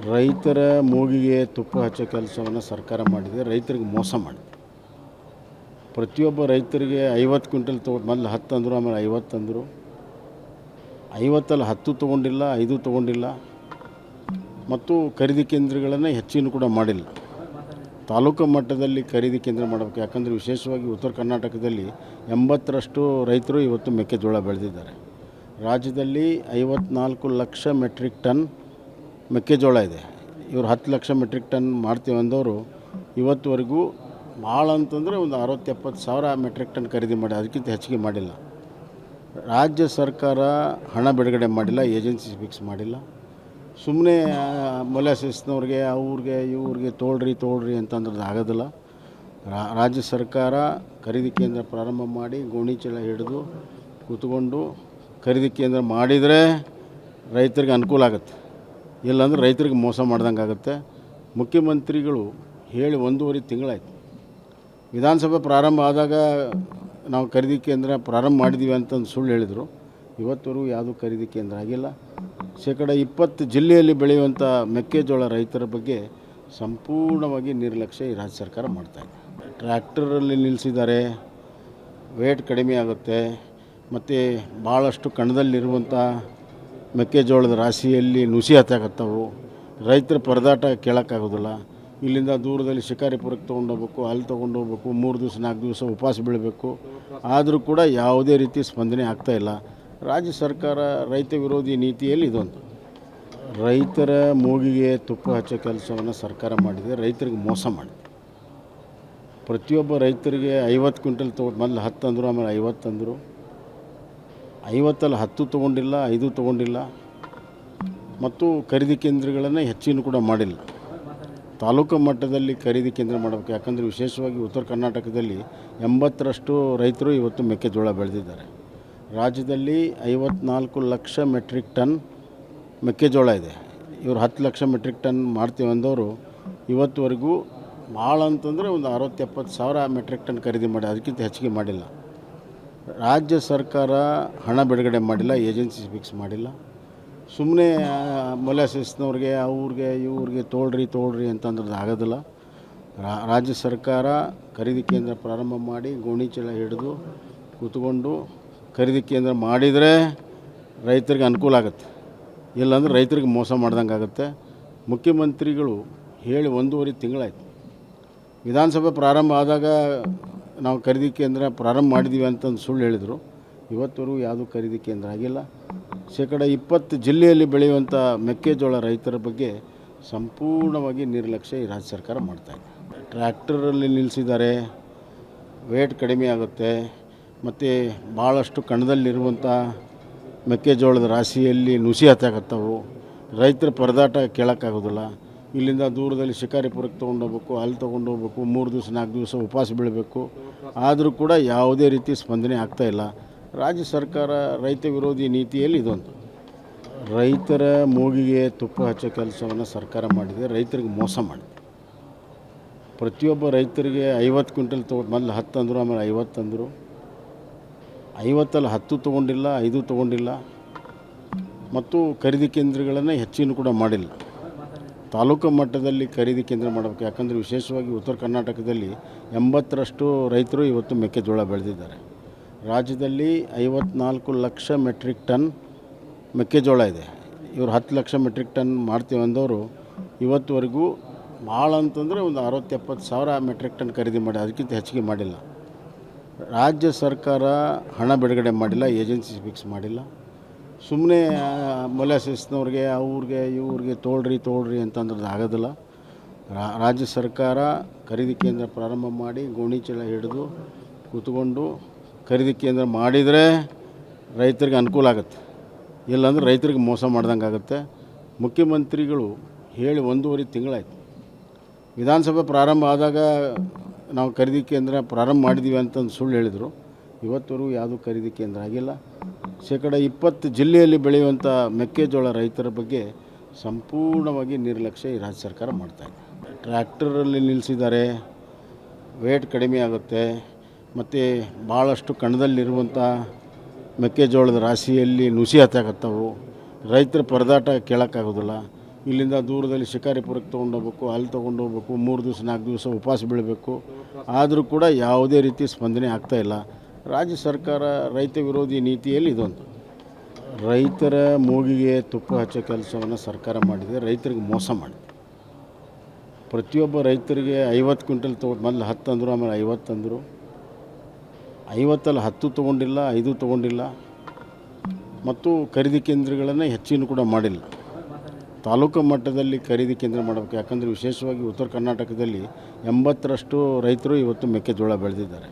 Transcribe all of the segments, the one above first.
ರೈತರ ಮೂಗಿಗೆ ತುಪ್ಪ ಹಚ್ಚೋ ಕೆಲಸವನ್ನು ಸರ್ಕಾರ ಮಾಡಿದೆ. ರೈತರಿಗೆ ಮೋಸ ಮಾಡಿದೆ. ಪ್ರತಿಯೊಬ್ಬ ರೈತರಿಗೆ 50 ಕ್ವಿಂಟಲ್ ಮೊದಲು 10 ಅಂದರು, ಆಮೇಲೆ 50 ಅಂದರು. 50ಅಲ್ಲಿ 10 ತೊಗೊಂಡಿಲ್ಲ, 5 ತೊಗೊಂಡಿಲ್ಲ. ಮತ್ತು ಖರೀದಿ ಕೇಂದ್ರಗಳನ್ನು ಹೆಚ್ಚಿನ ಕೂಡ ಮಾಡಿಲ್ಲ. ತಾಲೂಕು ಮಟ್ಟದಲ್ಲಿ ಖರೀದಿ ಕೇಂದ್ರ ಮಾಡಬೇಕು. ಯಾಕಂದರೆ ವಿಶೇಷವಾಗಿ ಉತ್ತರ ಕರ್ನಾಟಕದಲ್ಲಿ 80ರಷ್ಟು ರೈತರು ಇವತ್ತು ಮೆಕ್ಕೆಜೋಳ ಬೆಳೆದಿದ್ದಾರೆ. ರಾಜ್ಯದಲ್ಲಿ 54 ಲಕ್ಷ ಮೆಟ್ರಿಕ್ ಟನ್ ಮೆಕ್ಕೆಜೋಳ ಇದೆ. ಇವರು 10 ಲಕ್ಷ ಮೆಟ್ರಿಕ್ ಟನ್ ಮಾಡ್ತೀವಿ ಅಂದವರು ಇವತ್ತುವರೆಗೂ ಭಾಳ ಅಂತಂದರೆ ಒಂದು 60-70 ಸಾವಿರ ಮೆಟ್ರಿಕ್ ಟನ್ ಖರೀದಿ ಮಾಡಿ, ಅದಕ್ಕಿಂತ ಹೆಚ್ಚಿಗೆ ಮಾಡಿಲ್ಲ. ರಾಜ್ಯ ಸರ್ಕಾರ ಹಣ ಬಿಡುಗಡೆ ಮಾಡಿಲ್ಲ, ಏಜೆನ್ಸಿ ಫಿಕ್ಸ್ ಮಾಡಿಲ್ಲ. ಸುಮ್ಮನೆ ಮೊಲಾಸಿಸ್ನವ್ರಿಗೆ ಅವ್ರಿಗೆ ಇವ್ರಿಗೆ ತೋಳ್ರಿ ಅಂತಂದ್ರೆ ಆಗೋದಿಲ್ಲ. ರಾಜ್ಯ ಸರ್ಕಾರ ಖರೀದಿ ಕೇಂದ್ರ ಪ್ರಾರಂಭ ಮಾಡಿ ಗೋಣಿ ಚೀಲ ಹಿಡಿದು ಕೂತ್ಕೊಂಡು ಖರೀದಿ ಕೇಂದ್ರ ಮಾಡಿದರೆ ರೈತರಿಗೆ ಅನುಕೂಲ ಆಗುತ್ತೆ. ಇಲ್ಲಾಂದ್ರೆ ರೈತರಿಗೆ ಮೋಸ ಮಾಡ್ದಂಗೆ ಆಗುತ್ತೆ. ಮುಖ್ಯಮಂತ್ರಿಗಳು ಹೇಳಿ 1.5 ತಿಂಗಳಾಯ್ತು. ವಿಧಾನಸಭೆ ಪ್ರಾರಂಭ ಆದಾಗ ನಾವು ಖರೀದಿ ಕೇಂದ್ರ ಪ್ರಾರಂಭ ಮಾಡಿದ್ದೀವಿ ಅಂತಂದು ಸುಳ್ಳು ಹೇಳಿದರು. ಇವತ್ತವರೆಗೂ ಯಾವುದೂ ಖರೀದಿ ಕೇಂದ್ರ ಆಗಿಲ್ಲ. 20% ಜಿಲ್ಲೆಯಲ್ಲಿ ಬೆಳೆಯುವಂಥ ಮೆಕ್ಕೆಜೋಳ ರೈತರ ಬಗ್ಗೆ ಸಂಪೂರ್ಣವಾಗಿ ನಿರ್ಲಕ್ಷ್ಯ ಈ ರಾಜ್ಯ ಸರ್ಕಾರ ಮಾಡ್ತಾಯಿದೆ. ಟ್ರ್ಯಾಕ್ಟರಲ್ಲಿ ನಿಲ್ಲಿಸಿದ್ದಾರೆ, ವೇಟ್ ಕಡಿಮೆ ಆಗುತ್ತೆ. ಮತ್ತು ಭಾಳಷ್ಟು ಕಣದಲ್ಲಿರುವಂಥ ಮೆಕ್ಕೆಜೋಳದ ರಾಶಿಯಲ್ಲಿ ನುಸಿ ಹತ್ತಾಕತ್ತವು. ರೈತರ ಪರದಾಟ ಕೇಳೋಕ್ಕಾಗೋದಿಲ್ಲ. ಇಲ್ಲಿಂದ ದೂರದಲ್ಲಿ ಶಿಕಾರಿಪುರಕ್ಕೆ ತೊಗೊಂಡೋಗ್ಬೇಕು, ಅಲ್ಲಿ ತೊಗೊಂಡೋಗ್ಬೇಕು, 3 ದಿವಸ 4 ದಿವಸ ಉಪವಾಸ ಬೀಳಬೇಕು. ಆದರೂ ಕೂಡ ಯಾವುದೇ ರೀತಿ ಸ್ಪಂದನೆ ಆಗ್ತಾಯಿಲ್ಲ. ರಾಜ್ಯ ಸರ್ಕಾರ ರೈತ ವಿರೋಧಿ ನೀತಿಯಲ್ಲಿ ಇದೊಂದು. ರೈತರ ಮೂಗಿಗೆ ತುಪ್ಪ ಹಚ್ಚೋ ಕೆಲಸವನ್ನು ಸರ್ಕಾರ ಮಾಡಿದೆ. ರೈತರಿಗೆ ಮೋಸ ಮಾಡಿದೆ. ಪ್ರತಿಯೊಬ್ಬ ರೈತರಿಗೆ 50 ಕ್ವಿಂಟಲ್ ಮೊದಲು 10 ಅಂದರು, ಆಮೇಲೆ 50 ಅಂದರು. 50ಅಲ್ಲಿ 10 ತೊಗೊಂಡಿಲ್ಲ, 5 ತೊಗೊಂಡಿಲ್ಲ. ಮತ್ತು ಖರೀದಿ ಕೇಂದ್ರಗಳನ್ನು ಹೆಚ್ಚಿನ ಕೂಡ ಮಾಡಿಲ್ಲ. ತಾಲೂಕು ಮಟ್ಟದಲ್ಲಿ ಖರೀದಿ ಕೇಂದ್ರ ಮಾಡಬೇಕು. ಯಾಕಂದರೆ ವಿಶೇಷವಾಗಿ ಉತ್ತರ ಕರ್ನಾಟಕದಲ್ಲಿ 80ರಷ್ಟು ರೈತರು ಇವತ್ತು ಮೆಕ್ಕೆಜೋಳ ಬೆಳೆದಿದ್ದಾರೆ. ರಾಜ್ಯದಲ್ಲಿ 54 ಲಕ್ಷ ಮೆಟ್ರಿಕ್ ಟನ್ ಮೆಕ್ಕೆಜೋಳ ಇದೆ. ಇವರು 10 ಲಕ್ಷ ಮೆಟ್ರಿಕ್ ಟನ್ ಮಾಡ್ತೀವಿ ಅಂದವರು ಇವತ್ತುವರೆಗೂ ಭಾಳ ಅಂತಂದರೆ ಒಂದು 60-70 ಸಾವಿರ ಮೆಟ್ರಿಕ್ ಟನ್ ಖರೀದಿ ಮಾಡಿ, ಅದಕ್ಕಿಂತ ಹೆಚ್ಚಿಗೆ ಮಾಡಿಲ್ಲ. ರಾಜ್ಯ ಸರ್ಕಾರ ಹಣ ಬಿಡುಗಡೆ ಮಾಡಿಲ್ಲ, ಏಜೆನ್ಸಿ ಫಿಕ್ಸ್ ಮಾಡಿಲ್ಲ. ಸುಮ್ಮನೆ ಮೊಲಾಸಿಸ್ನವ್ರಿಗೆ ಅವ್ರಿಗೆ ಇವ್ರಿಗೆ ತೋಳ್ರಿ ಅಂತಂದ್ರೆ ಆಗೋದಿಲ್ಲ. ರಾಜ್ಯ ಸರ್ಕಾರ ಖರೀದಿ ಕೇಂದ್ರ ಪ್ರಾರಂಭ ಮಾಡಿ ಗೋಣಿ ಚೀಲ ಹಿಡಿದು ಕೂತ್ಕೊಂಡು ಖರೀದಿ ಕೇಂದ್ರ ಮಾಡಿದರೆ ರೈತರಿಗೆ ಅನುಕೂಲ ಆಗುತ್ತೆ. ಇಲ್ಲಾಂದ್ರೆ ರೈತರಿಗೆ ಮೋಸ ಮಾಡ್ದಂಗೆ ಆಗುತ್ತೆ. ಮುಖ್ಯಮಂತ್ರಿಗಳು ಹೇಳಿ 1.5 ತಿಂಗಳಾಯ್ತು. ವಿಧಾನಸಭೆ ಪ್ರಾರಂಭ ಆದಾಗ ನಾವು ಖರೀದಿ ಕೇಂದ್ರ ಪ್ರಾರಂಭ ಮಾಡಿದ್ದೀವಿ ಅಂತಂದು ಸುಳ್ಳು ಹೇಳಿದರು. ಇವತ್ತವರೆಗೂ ಯಾವುದೂ ಖರೀದಿ ಕೇಂದ್ರ ಆಗಿಲ್ಲ. 20% ಜಿಲ್ಲೆಯಲ್ಲಿ ಬೆಳೆಯುವಂಥ ಮೆಕ್ಕೆಜೋಳ ರೈತರ ಬಗ್ಗೆ ಸಂಪೂರ್ಣವಾಗಿ ನಿರ್ಲಕ್ಷ್ಯ ಈ ರಾಜ್ಯ ಸರ್ಕಾರ ಮಾಡ್ತಾಯಿದೆ. ಟ್ರ್ಯಾಕ್ಟರಲ್ಲಿ ನಿಲ್ಲಿಸಿದ್ದಾರೆ, ವೇಟ್ ಕಡಿಮೆ ಆಗುತ್ತೆ. ಮತ್ತು ಭಾಳಷ್ಟು ಕಣದಲ್ಲಿರುವಂಥ ಮೆಕ್ಕೆಜೋಳದ ರಾಶಿಯಲ್ಲಿ ನುಸಿ ಹತ್ತಾಕತ್ತವು. ರೈತರ ಪರದಾಟ ಕೇಳೋಕ್ಕಾಗೋದಿಲ್ಲ. ಇಲ್ಲಿಂದ ದೂರದಲ್ಲಿ ಶಿಕಾರಿಪುರಕ್ಕೆ ತೊಗೊಂಡೋಗ್ಬೇಕು, ಅಲ್ಲಿ ತೊಗೊಂಡೋಗ್ಬೇಕು, 3 ದಿವಸ 4 ದಿವಸ ಉಪವಾಸ ಬೀಳಬೇಕು. ಆದರೂ ಕೂಡ ಯಾವುದೇ ರೀತಿ ಸ್ಪಂದನೆ ಆಗ್ತಾಯಿಲ್ಲ. ರಾಜ್ಯ ಸರ್ಕಾರ ರೈತ ವಿರೋಧಿ ನೀತಿಯಲ್ಲಿ ಇದೊಂದು. ರೈತರ ಮೂಗಿಗೆ ತುಪ್ಪ ಹಚ್ಚೋ ಕೆಲಸವನ್ನು ಸರ್ಕಾರ ಮಾಡಿದೆ. ರೈತರಿಗೆ ಮೋಸ ಮಾಡಿದೆ. ಪ್ರತಿಯೊಬ್ಬ ರೈತರಿಗೆ 50 ಕ್ವಿಂಟಲ್ ಮೊದಲು 10 ಅಂದರು, ಆಮೇಲೆ 50 ಅಂದರು. 50ಅಲ್ಲಿ 10 ತೊಗೊಂಡಿಲ್ಲ, 5 ತೊಗೊಂಡಿಲ್ಲ. ಮತ್ತು ಖರೀದಿ ಕೇಂದ್ರಗಳನ್ನು ಹೆಚ್ಚಿನ ಕೂಡ ಮಾಡಿಲ್ಲ. ತಾಲೂಕು ಮಟ್ಟದಲ್ಲಿ ಖರೀದಿ ಕೇಂದ್ರ ಮಾಡಬೇಕು. ಯಾಕಂದರೆ ವಿಶೇಷವಾಗಿ ಉತ್ತರ ಕರ್ನಾಟಕದಲ್ಲಿ 80ರಷ್ಟು ರೈತರು ಇವತ್ತು ಮೆಕ್ಕೆಜೋಳ ಬೆಳೆದಿದ್ದಾರೆ. ರಾಜ್ಯದಲ್ಲಿ 54 ಲಕ್ಷ ಮೆಟ್ರಿಕ್ ಟನ್ ಮೆಕ್ಕೆಜೋಳ ಇದೆ. ಇವರು 10 ಲಕ್ಷ ಮೆಟ್ರಿಕ್ ಟನ್ ಮಾಡ್ತೀವಿ ಅಂದವರು ಇವತ್ತುವರೆಗೂ ಭಾಳ ಅಂತಂದರೆ ಒಂದು 60-70 ಸಾವಿರ ಮೆಟ್ರಿಕ್ ಟನ್ ಖರೀದಿ ಮಾಡಿ, ಅದಕ್ಕಿಂತ ಹೆಚ್ಚಿಗೆ ಮಾಡಿಲ್ಲ. ರಾಜ್ಯ ಸರ್ಕಾರ ಹಣ ಬಿಡುಗಡೆ ಮಾಡಿಲ್ಲ, ಏಜೆನ್ಸಿ ಫಿಕ್ಸ್ ಮಾಡಿಲ್ಲ. ಸುಮ್ಮನೆ ಮೊಲಾಸಿಸ್ನವ್ರಿಗೆ ಅವ್ರಿಗೆ ಇವ್ರಿಗೆ ತೋಳ್ರಿ ಅಂತಂದ್ರೆ ಆಗೋದಿಲ್ಲ. ರಾಜ್ಯ ಸರ್ಕಾರ ಖರೀದಿ ಕೇಂದ್ರ ಪ್ರಾರಂಭ ಮಾಡಿ ಗೋಣಿ ಚೀಲ ಹಿಡಿದು ಕೂತ್ಕೊಂಡು ಖರೀದಿ ಕೇಂದ್ರ ಮಾಡಿದರೆ ರೈತರಿಗೆ ಅನುಕೂಲ ಆಗುತ್ತೆ. ಇಲ್ಲಾಂದ್ರೆ ರೈತರಿಗೆ ಮೋಸ ಮಾಡ್ದಂಗೆ ಆಗುತ್ತೆ. ಮುಖ್ಯಮಂತ್ರಿಗಳು ಹೇಳಿ 1.5 ತಿಂಗಳಾಯ್ತು. ವಿಧಾನಸಭೆ ಪ್ರಾರಂಭ ಆದಾಗ ನಾವು ಖರೀದಿ ಕೇಂದ್ರ ಪ್ರಾರಂಭ ಮಾಡಿದ್ದೀವಿ ಅಂತಂದು ಸುಳ್ಳು ಹೇಳಿದರು. ಇವತ್ತವರೆಗೂ ಯಾವುದೂ ಖರೀದಿ ಕೇಂದ್ರ ಆಗಿಲ್ಲ. 20% ಜಿಲ್ಲೆಯಲ್ಲಿ ಬೆಳೆಯುವಂಥ ಮೆಕ್ಕೆಜೋಳ ರೈತರ ಬಗ್ಗೆ ಸಂಪೂರ್ಣವಾಗಿ ನಿರ್ಲಕ್ಷ್ಯ ಈ ರಾಜ್ಯ ಸರ್ಕಾರ ಮಾಡ್ತಾಯಿದೆ. ಟ್ರ್ಯಾಕ್ಟರಲ್ಲಿ ನಿಲ್ಲಿಸಿದ್ದಾರೆ, ವೇಟ್ ಕಡಿಮೆ ಆಗುತ್ತೆ. ಮತ್ತು ಭಾಳಷ್ಟು ಕಣದಲ್ಲಿರುವಂಥ ಮೆಕ್ಕೆಜೋಳದ ರಾಶಿಯಲ್ಲಿ ನುಸಿ ಹತ್ತಾಕತ್ತವು. ರೈತರ ಪರದಾಟ ಕೇಳೋಕ್ಕಾಗೋದಿಲ್ಲ. ಇಲ್ಲಿಂದ ದೂರದಲ್ಲಿ ಶಿಕಾರಿಪುರಕ್ಕೆ ತೊಗೊಂಡೋಗ್ಬೇಕು, ಅಲ್ಲಿ ತೊಗೊಂಡೋಗ್ಬೇಕು, 3 ದಿವಸ 4 ದಿವಸ ಉಪವಾಸ ಬೀಳಬೇಕು. ಆದರೂ ಕೂಡ ಯಾವುದೇ ರೀತಿ ಸ್ಪಂದನೆ ಆಗ್ತಾಯಿಲ್ಲ. ರಾಜ್ಯ ಸರ್ಕಾರ ರೈತ ವಿರೋಧಿ ನೀತಿಯಲ್ಲಿ ಇದೊಂದು. ರೈತರ ಮೂಗಿಗೆ ತುಪ್ಪ ಹಚ್ಚೋ ಕೆಲಸವನ್ನು ಸರ್ಕಾರ ಮಾಡಿದೆ. ರೈತರಿಗೆ ಮೋಸ ಮಾಡಿದೆ. ಪ್ರತಿಯೊಬ್ಬ ರೈತರಿಗೆ 50 ಕ್ವಿಂಟಲ್ ಮೊದಲು 10 ಅಂದರು, ಆಮೇಲೆ 50 ಅಂದರು. 50ಅಲ್ಲಿ 10 ತೊಗೊಂಡಿಲ್ಲ, 5 ತೊಗೊಂಡಿಲ್ಲ. ಮತ್ತು ಖರೀದಿ ಕೇಂದ್ರಗಳನ್ನು ಹೆಚ್ಚಿನ ಕೂಡ ಮಾಡಿಲ್ಲ. ತಾಲೂಕು ಮಟ್ಟದಲ್ಲಿ ಖರೀದಿ ಕೇಂದ್ರ ಮಾಡಬೇಕು. ಯಾಕಂದರೆ ವಿಶೇಷವಾಗಿ ಉತ್ತರ ಕರ್ನಾಟಕದಲ್ಲಿ 80ರಷ್ಟು ರೈತರು ಇವತ್ತು ಮೆಕ್ಕೆಜೋಳ ಬೆಳೆದಿದ್ದಾರೆ.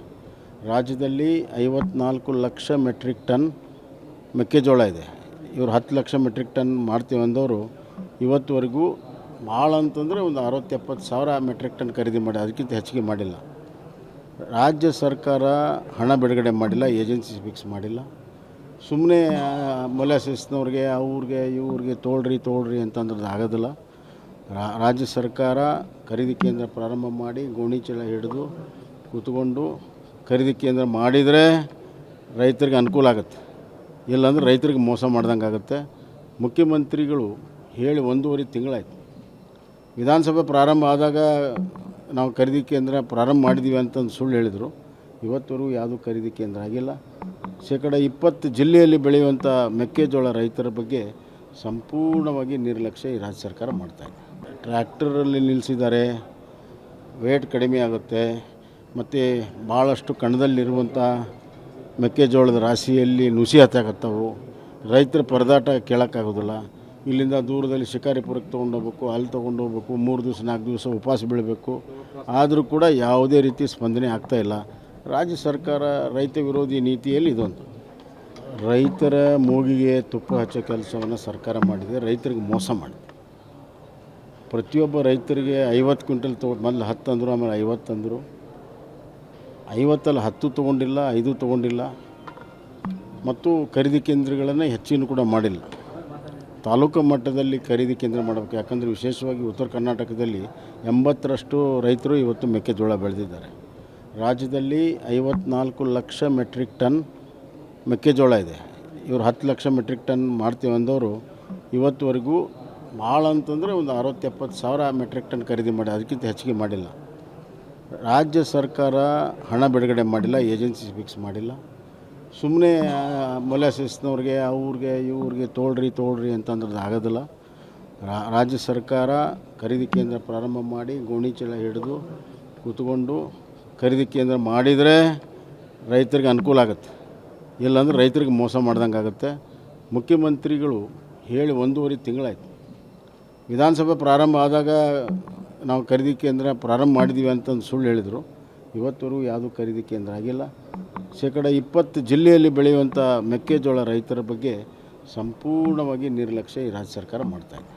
ರಾಜ್ಯದಲ್ಲಿ 54 ಲಕ್ಷ ಮೆಟ್ರಿಕ್ ಟನ್ ಮೆಕ್ಕೆಜೋಳ ಇದೆ. ಇವರು 10 ಲಕ್ಷ ಮೆಟ್ರಿಕ್ ಟನ್ ಮಾಡ್ತೀವಿ ಅಂದವರು ಇವತ್ತುವರೆಗೂ ಭಾಳ ಅಂತಂದರೆ ಒಂದು 60-70 ಸಾವಿರ ಮೆಟ್ರಿಕ್ ಟನ್ ಖರೀದಿ ಮಾಡಿ, ಅದಕ್ಕಿಂತ ಹೆಚ್ಚಿಗೆ ಮಾಡಿಲ್ಲ. ರಾಜ್ಯ ಸರ್ಕಾರ ಹಣ ಬಿಡುಗಡೆ ಮಾಡಿಲ್ಲ, ಏಜೆನ್ಸಿ ಫಿಕ್ಸ್ ಮಾಡಿಲ್ಲ. ಸುಮ್ಮನೆ ಮೊಲಾಸಿಸ್ನವ್ರಿಗೆ ಅವ್ರಿಗೆ ಇವ್ರಿಗೆ ತೋಳ್ರಿ ಅಂತಂದ್ರೆ ಆಗೋದಿಲ್ಲ. ರಾಜ್ಯ ಸರ್ಕಾರ ಖರೀದಿ ಕೇಂದ್ರ ಪ್ರಾರಂಭ ಮಾಡಿ ಗೋಣಿ ಚೀಲ ಹಿಡಿದು ಕೂತ್ಕೊಂಡು ಖರೀದಿ ಕೇಂದ್ರ ಮಾಡಿದರೆ ರೈತರಿಗೆ ಅನುಕೂಲ ಆಗುತ್ತೆ. ಇಲ್ಲಾಂದ್ರೆ ರೈತರಿಗೆ ಮೋಸ ಮಾಡ್ದಂಗೆ ಆಗುತ್ತೆ. ಮುಖ್ಯಮಂತ್ರಿಗಳು ಹೇಳಿ 1.5 ತಿಂಗಳಾಯ್ತು. ವಿಧಾನಸಭೆ ಪ್ರಾರಂಭ ಆದಾಗ ನಾವು ಖರೀದಿ ಕೇಂದ್ರ ಪ್ರಾರಂಭ ಮಾಡಿದ್ದೀವಿ ಅಂತಂದು ಸುಳ್ಳು ಹೇಳಿದರು. ಇವತ್ತವರೆಗೂ ಯಾವುದೂ ಖರೀದಿ ಕೇಂದ್ರ ಆಗಿಲ್ಲ. 20% ಜಿಲ್ಲೆಯಲ್ಲಿ ಬೆಳೆಯುವಂಥ ಮೆಕ್ಕೆಜೋಳ ರೈತರ ಬಗ್ಗೆ ಸಂಪೂರ್ಣವಾಗಿ ನಿರ್ಲಕ್ಷ್ಯ ಈ ರಾಜ್ಯ ಸರ್ಕಾರ ಮಾಡ್ತಾಯಿದೆ. ಟ್ರ್ಯಾಕ್ಟರಲ್ಲಿ ನಿಲ್ಲಿಸಿದ್ದಾರೆ, ವೇಟ್ ಕಡಿಮೆ ಆಗುತ್ತೆ. ಮತ್ತು ಭಾಳಷ್ಟು ಕಣದಲ್ಲಿರುವಂಥ ಮೆಕ್ಕೆಜೋಳದ ರಾಶಿಯಲ್ಲಿ ನುಸಿ ಹತ್ತಾಕತ್ತವು. ರೈತರ ಪರದಾಟ ಕೇಳೋಕ್ಕಾಗೋದಿಲ್ಲ. ಇಲ್ಲಿಂದ ದೂರದಲ್ಲಿ ಶಿಕಾರಿಪುರಕ್ಕೆ ತೊಗೊಂಡೋಗ್ಬೇಕು, ಅಲ್ಲಿ ತೊಗೊಂಡೋಗ್ಬೇಕು, 3 ದಿವಸ 4 ದಿವಸ ಉಪವಾಸ ಬೀಳಬೇಕು. ಆದರೂ ಕೂಡ ಯಾವುದೇ ರೀತಿ ಸ್ಪಂದನೆ ಆಗ್ತಾಯಿಲ್ಲ. ರಾಜ್ಯ ಸರ್ಕಾರ ರೈತ ವಿರೋಧಿ ನೀತಿಯಲ್ಲಿ ಇದೊಂದು. ರೈತರ ಮೂಗಿಗೆ ತುಪ್ಪ ಹಚ್ಚೋ ಕೆಲಸವನ್ನು ಸರ್ಕಾರ ಮಾಡಿದೆ. ರೈತರಿಗೆ ಮೋಸ ಮಾಡಿದೆ. ಪ್ರತಿಯೊಬ್ಬ ರೈತರಿಗೆ 50 ಕ್ವಿಂಟಲ್ ಮೊದಲು 10 ಅಂದರು, ಆಮೇಲೆ 50 ಅಂದರು. 50ಅಲ್ಲಿ 10 ತೊಗೊಂಡಿಲ್ಲ, 5 ತೊಗೊಂಡಿಲ್ಲ. ಮತ್ತು ಖರೀದಿ ಕೇಂದ್ರಗಳನ್ನು ಹೆಚ್ಚಿನ ಕೂಡ ಮಾಡಿಲ್ಲ. ತಾಲೂಕು ಮಟ್ಟದಲ್ಲಿ ಖರೀದಿ ಕೇಂದ್ರ ಮಾಡಬೇಕು. ಯಾಕಂದರೆ ವಿಶೇಷವಾಗಿ ಉತ್ತರ ಕರ್ನಾಟಕದಲ್ಲಿ 80ರಷ್ಟು ರೈತರು ಇವತ್ತು ಮೆಕ್ಕೆಜೋಳ ಬೆಳೆದಿದ್ದಾರೆ. ರಾಜ್ಯದಲ್ಲಿ 54 ಲಕ್ಷ ಮೆಟ್ರಿಕ್ ಟನ್ ಮೆಕ್ಕೆಜೋಳ ಇದೆ. ಇವರು 10 ಲಕ್ಷ ಮೆಟ್ರಿಕ್ ಟನ್ ಮಾಡ್ತೀವಿ ಅಂದವರು ಇವತ್ತುವರೆಗೂ ಭಾಳ ಅಂತಂದರೆ ಒಂದು 60-70 ಸಾವಿರ ಮೆಟ್ರಿಕ್ ಟನ್ ಖರೀದಿ ಮಾಡಿ, ಅದಕ್ಕಿಂತ ಹೆಚ್ಚಿಗೆ ಮಾಡಿಲ್ಲ. ರಾಜ್ಯ ಸರ್ಕಾರ ಹಣ ಬಿಡುಗಡೆ ಮಾಡಿಲ್ಲ, ಏಜೆನ್ಸಿ ಫಿಕ್ಸ್ ಮಾಡಿಲ್ಲ. ಸುಮ್ಮನೆ ಮೊಲಾಸಿಸ್ನವ್ರಿಗೆ ಅವ್ರಿಗೆ ಇವ್ರಿಗೆ ತೋಳ್ರಿ ಅಂತಂದ್ರೆ ಆಗೋದಿಲ್ಲ. ರಾಜ್ಯ ಸರ್ಕಾರ ಖರೀದಿ ಕೇಂದ್ರ ಪ್ರಾರಂಭ ಮಾಡಿ ಗೋಣಿ ಚೀಲ ಹಿಡಿದು ಕೂತ್ಕೊಂಡು ಖರೀದಿ ಕೇಂದ್ರ ಮಾಡಿದರೆ ರೈತರಿಗೆ ಅನುಕೂಲ ಆಗುತ್ತೆ. ಇಲ್ಲಾಂದ್ರೆ ರೈತರಿಗೆ ಮೋಸ ಮಾಡ್ದಂಗೆ ಆಗುತ್ತೆ. ಮುಖ್ಯಮಂತ್ರಿಗಳು ಹೇಳಿ 1.5 ತಿಂಗಳಾಯ್ತು. ವಿಧಾನಸಭೆ ಪ್ರಾರಂಭ ಆದಾಗ ನಾವು ಖರೀದಿ ಕೇಂದ್ರ ಪ್ರಾರಂಭ ಮಾಡಿದ್ದೀವಿ ಅಂತಂದು ಸುಳ್ಳು ಹೇಳಿದರು. ಇವತ್ತವರೆಗೂ ಯಾವುದೂ ಖರೀದಿ ಕೇಂದ್ರ ಆಗಿಲ್ಲ. 20% ಜಿಲ್ಲೆಯಲ್ಲಿ ಬೆಳೆಯುವಂಥ ಮೆಕ್ಕೆಜೋಳ ರೈತರ ಬಗ್ಗೆ ಸಂಪೂರ್ಣವಾಗಿ ನಿರ್ಲಕ್ಷ್ಯ ಈ ರಾಜ್ಯ ಸರ್ಕಾರ ಮಾಡ್ತಾಯಿದೆ.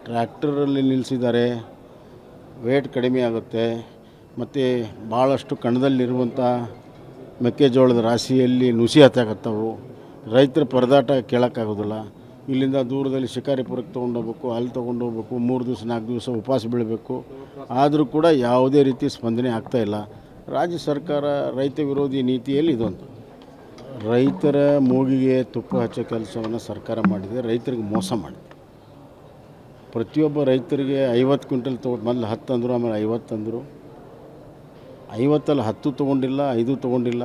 ಟ್ರ್ಯಾಕ್ಟರಲ್ಲಿ ನಿಲ್ಲಿಸಿದ್ದಾರೆ, ವೇಟ್ ಕಡಿಮೆ ಆಗುತ್ತೆ. ಮತ್ತು ಭಾಳಷ್ಟು ಕಣದಲ್ಲಿರುವಂಥ ಮೆಕ್ಕೆಜೋಳದ ರಾಶಿಯಲ್ಲಿ ನುಸಿ ಹತ್ತಾಕತ್ತವು. ರೈತರ ಪರದಾಟ ಕೇಳೋಕ್ಕಾಗೋದಿಲ್ಲ. ಇಲ್ಲಿಂದ ದೂರದಲ್ಲಿ ಶಿಕಾರಿಪುರಕ್ಕೆ ತೊಗೊಂಡೋಗ್ಬೇಕು, ಅಲ್ಲಿ ತೊಗೊಂಡೋಗ್ಬೇಕು, 3 ದಿವಸ 4 ದಿವಸ ಉಪವಾಸ ಬೀಳಬೇಕು. ಆದರೂ ಕೂಡ ಯಾವುದೇ ರೀತಿ ಸ್ಪಂದನೆ ಆಗ್ತಾಯಿಲ್ಲ. ರಾಜ್ಯ ಸರ್ಕಾರ ರೈತ ವಿರೋಧಿ ನೀತಿಯಲ್ಲಿ ಇದೊಂದು. ರೈತರ ಮೂಗಿಗೆ ತುಪ್ಪ ಹಚ್ಚೋ ಕೆಲಸವನ್ನು ಸರ್ಕಾರ ಮಾಡಿದೆ. ರೈತರಿಗೆ ಮೋಸ ಮಾಡಿದೆ. ಪ್ರತಿಯೊಬ್ಬ ರೈತರಿಗೆ 50 ಕ್ವಿಂಟಲ್ ಮೊದಲು 10 ಅಂದರು, ಆಮೇಲೆ 50 ಅಂದರು. 50ಅಲ್ಲಿ 10 ತೊಗೊಂಡಿಲ್ಲ, 5 ತೊಗೊಂಡಿಲ್ಲ.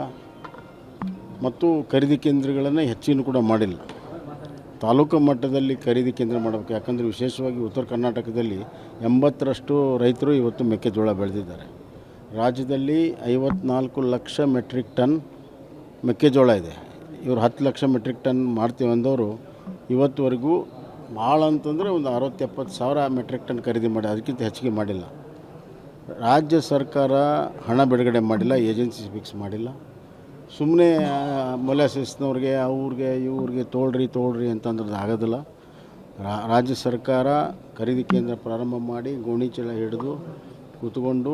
ಮತ್ತು ಖರೀದಿ ಕೇಂದ್ರಗಳನ್ನು ಹೆಚ್ಚಿನ ಕೂಡ ಮಾಡಿಲ್ಲ. ತಾಲೂಕು ಮಟ್ಟದಲ್ಲಿ ಖರೀದಿ ಕೇಂದ್ರ ಮಾಡಬೇಕು. ಯಾಕಂದರೆ ವಿಶೇಷವಾಗಿ ಉತ್ತರ ಕರ್ನಾಟಕದಲ್ಲಿ 80ರಷ್ಟು ರೈತರು ಇವತ್ತು ಮೆಕ್ಕೆಜೋಳ ಬೆಳೆದಿದ್ದಾರೆ. ರಾಜ್ಯದಲ್ಲಿ 54 ಲಕ್ಷ ಮೆಟ್ರಿಕ್ ಟನ್ ಮೆಕ್ಕೆಜೋಳ ಇದೆ. ಇವರು 10 ಲಕ್ಷ ಮೆಟ್ರಿಕ್ ಟನ್ ಮಾಡ್ತೀವಿ ಅಂದವರು ಇವತ್ತುವರೆಗೂ ಭಾಳ ಅಂತಂದರೆ ಒಂದು 60-70 ಸಾವಿರ ಮೆಟ್ರಿಕ್ ಟನ್ ಖರೀದಿ ಮಾಡಿ, ಅದಕ್ಕಿಂತ ಹೆಚ್ಚಿಗೆ ಮಾಡಿಲ್ಲ. ರಾಜ್ಯ ಸರ್ಕಾರ ಹಣ ಬಿಡುಗಡೆ ಮಾಡಿಲ್ಲ, ಏಜೆನ್ಸಿ ಫಿಕ್ಸ್ ಮಾಡಿಲ್ಲ. ಸುಮ್ಮನೆ ಮೊಲಾಸಿಸ್ನವ್ರಿಗೆ ಅವ್ರಿಗೆ ಇವ್ರಿಗೆ ತೋಳ್ರಿ ಅಂತಂದ್ರೆ ಆಗೋದಿಲ್ಲ. ರಾಜ್ಯ ಸರ್ಕಾರ ಖರೀದಿ ಕೇಂದ್ರ ಪ್ರಾರಂಭ ಮಾಡಿ ಗೋಣಿ ಚೀಲ ಹಿಡಿದು ಕೂತ್ಕೊಂಡು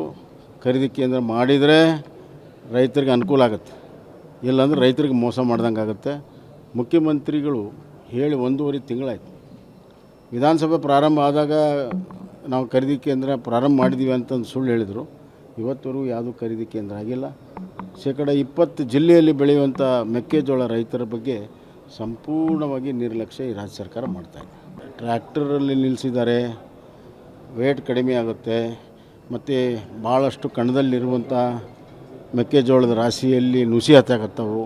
ಖರೀದಿ ಕೇಂದ್ರ ಮಾಡಿದರೆ ರೈತರಿಗೆ ಅನುಕೂಲ ಆಗುತ್ತೆ. ಇಲ್ಲಾಂದ್ರೆ ರೈತರಿಗೆ ಮೋಸ ಮಾಡ್ದಂಗೆ ಆಗುತ್ತೆ. ಮುಖ್ಯಮಂತ್ರಿಗಳು ಹೇಳಿ 1.5 ತಿಂಗಳಾಯ್ತು. ವಿಧಾನಸಭೆ ಪ್ರಾರಂಭ ಆದಾಗ ನಾವು ಖರೀದಿ ಕೇಂದ್ರ ಪ್ರಾರಂಭ ಮಾಡಿದ್ದೀವಿ ಅಂತಂದು ಸುಳ್ಳು ಹೇಳಿದರು. ಇವತ್ತವರೆಗೂ ಯಾವುದೂ ಖರೀದಿ ಕೇಂದ್ರ ಆಗಿಲ್ಲ. 20% ಜಿಲ್ಲೆಯಲ್ಲಿ ಬೆಳೆಯುವಂಥ ಮೆಕ್ಕೆಜೋಳ ರೈತರ ಬಗ್ಗೆ ಸಂಪೂರ್ಣವಾಗಿ ನಿರ್ಲಕ್ಷ್ಯ ಈ ರಾಜ್ಯ ಸರ್ಕಾರ ಮಾಡ್ತಾಯಿದೆ. ಟ್ರ್ಯಾಕ್ಟರಲ್ಲಿ ನಿಲ್ಲಿಸಿದ್ದಾರೆ, ವೇಟ್ ಕಡಿಮೆ ಆಗುತ್ತೆ ಮತ್ತು ಭಾಳಷ್ಟು ಕಣದಲ್ಲಿರುವಂಥ ಮೆಕ್ಕೆಜೋಳದ ರಾಶಿಯಲ್ಲಿ ನುಸಿ ಹತ್ತಾಕತ್ತವು.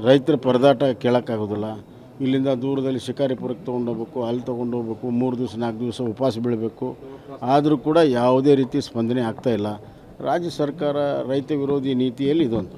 ರೈತರ ಪರದಾಟ ಕೇಳೋಕ್ಕಾಗೋದಿಲ್ಲ. ಇಲ್ಲಿಂದ ದೂರದಲ್ಲಿ ಶಿಕಾರಿಪುರಕ್ಕೆ ತೊಗೊಂಡೋಗ್ಬೇಕು, ಅಲ್ಲಿ ತೊಗೊಂಡೋಗ್ಬೇಕು, 3 ದಿವಸ 4 ದಿವಸ ಉಪವಾಸ ಬೀಳಬೇಕು. ಆದರೂ ಕೂಡ ಯಾವುದೇ ರೀತಿ ಸ್ಪಂದನೆ ಆಗ್ತಾಯಿಲ್ಲ. ರಾಜ್ಯ ಸರ್ಕಾರ ರೈತ ವಿರೋಧಿ ನೀತಿಯಲ್ಲಿ ಇದೊಂದು.